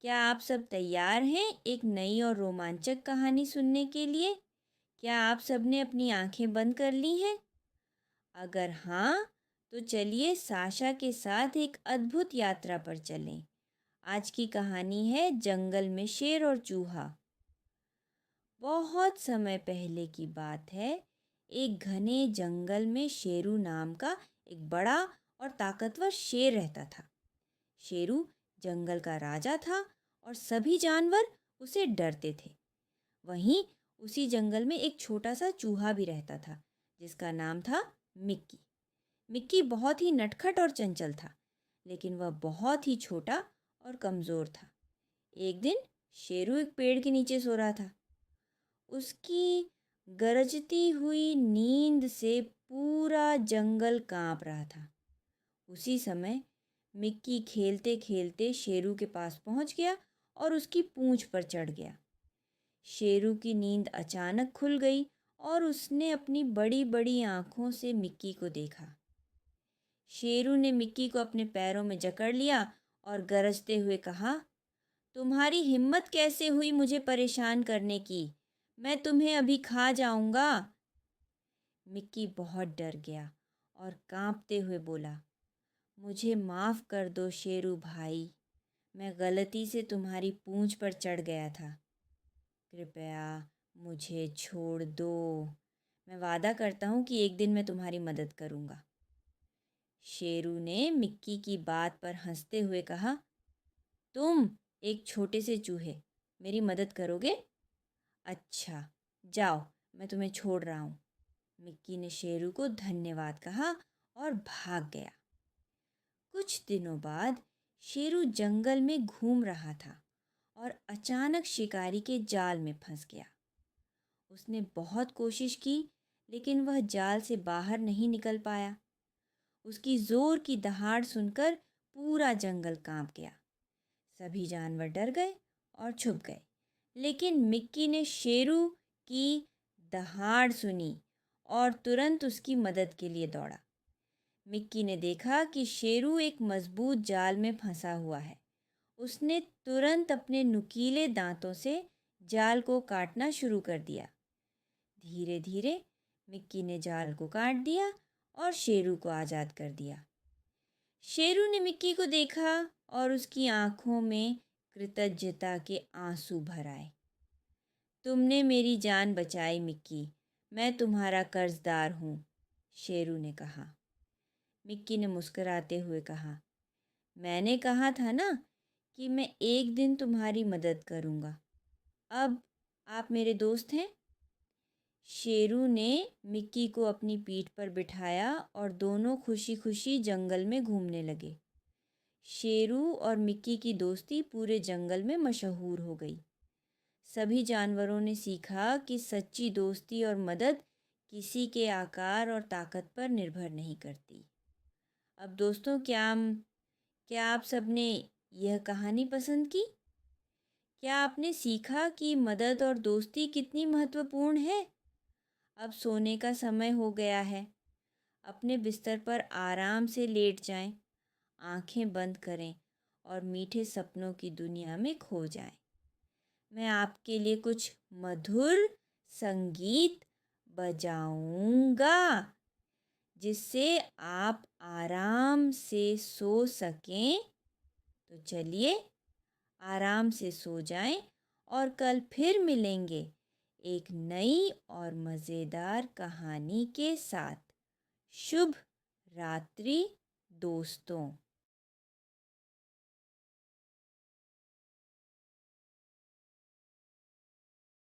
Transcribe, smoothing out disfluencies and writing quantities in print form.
क्या आप सब तैयार हैं एक नई और रोमांचक कहानी सुनने के लिए? क्या आप सब ने अपनी आंखें बंद कर ली हैं? अगर हाँ, तो चलिए साशा के साथ एक अद्भुत यात्रा पर चलें। आज की कहानी है जंगल में शेर और चूहा। बहुत समय पहले की बात है। एक घने जंगल में शेरू नाम का एक बड़ा और ताकतवर शेर रहता था। शेरू जंगल का राजा था और सभी जानवर उसे डरते थे। वहीं उसी जंगल में एक छोटा सा चूहा भी रहता था जिसका नाम था मिक्की। मिक्की बहुत ही नटखट और चंचल था, लेकिन वह बहुत ही छोटा और कमज़ोर था। एक दिन शेरू एक पेड़ के नीचे सो रहा था। उसकी गरजती हुई नींद से पूरा जंगल कांप रहा था। उसी समय मिक्की खेलते खेलते शेरू के पास पहुंच गया और उसकी पूंछ पर चढ़ गया। शेरू की नींद अचानक खुल गई और उसने अपनी बड़ी बड़ी आंखों से मिक्की को देखा। शेरू ने मिक्की को अपने पैरों में जकड़ लिया और गरजते हुए कहा, तुम्हारी हिम्मत कैसे हुई मुझे परेशान करने की? मैं तुम्हें अभी खा जाऊंगा। मिक्की बहुत डर गया और कांपते हुए बोला, मुझे माफ़ कर दो शेरू भाई, मैं गलती से तुम्हारी पूंछ पर चढ़ गया था। कृपया मुझे छोड़ दो। मैं वादा करता हूँ कि एक दिन मैं तुम्हारी मदद करूँगा। शेरू ने मिक्की की बात पर हंसते हुए कहा, तुम एक छोटे से चूहे मेरी मदद करोगे? अच्छा, जाओ, मैं तुम्हें छोड़ रहा हूँ। मिक्की ने शेरू को धन्यवाद कहा और भाग गया। कुछ दिनों बाद शेरू जंगल में घूम रहा था और अचानक शिकारी के जाल में फंस गया। उसने बहुत कोशिश की, लेकिन वह जाल से बाहर नहीं निकल पाया। उसकी जोर की दहाड़ सुनकर पूरा जंगल कांप गया। सभी जानवर डर गए और छुप गए, लेकिन मिक्की ने शेरू की दहाड़ सुनी और तुरंत उसकी मदद के लिए दौड़ा। मिक्की ने देखा कि शेरू एक मजबूत जाल में फंसा हुआ है। उसने तुरंत अपने नुकीले दांतों से जाल को काटना शुरू कर दिया। धीरे धीरे मिक्की ने जाल को काट दिया और शेरू को आज़ाद कर दिया। शेरू ने मिक्की को देखा और उसकी आंखों में कृतज्ञता के आंसू भर आए। तुमने मेरी जान बचाई मिक्की, मैं तुम्हारा कर्जदार हूँ, शेरू ने कहा। मिक्की ने मुस्कुराते हुए कहा, मैंने कहा था ना कि मैं एक दिन तुम्हारी मदद करूँगा। अब आप मेरे दोस्त हैं। शेरू ने मिक्की को अपनी पीठ पर बिठाया और दोनों खुशी खुशी जंगल में घूमने लगे। शेरू और मिक्की की दोस्ती पूरे जंगल में मशहूर हो गई। सभी जानवरों ने सीखा कि सच्ची दोस्ती और मदद किसी के आकार और ताकत पर निर्भर नहीं करती। अब दोस्तों, क्या आप सबने यह कहानी पसंद की? क्या आपने सीखा कि मदद और दोस्ती कितनी महत्वपूर्ण है? अब सोने का समय हो गया है। अपने बिस्तर पर आराम से लेट जाएं, आंखें बंद करें और मीठे सपनों की दुनिया में खो जाएं। मैं आपके लिए कुछ मधुर संगीत बजाऊंगा जिससे आप आराम से सो सकें। तो चलिए आराम से सो जाएं और कल फिर मिलेंगे एक नई और मज़ेदार कहानी के साथ। शुभ रात्रि दोस्तों।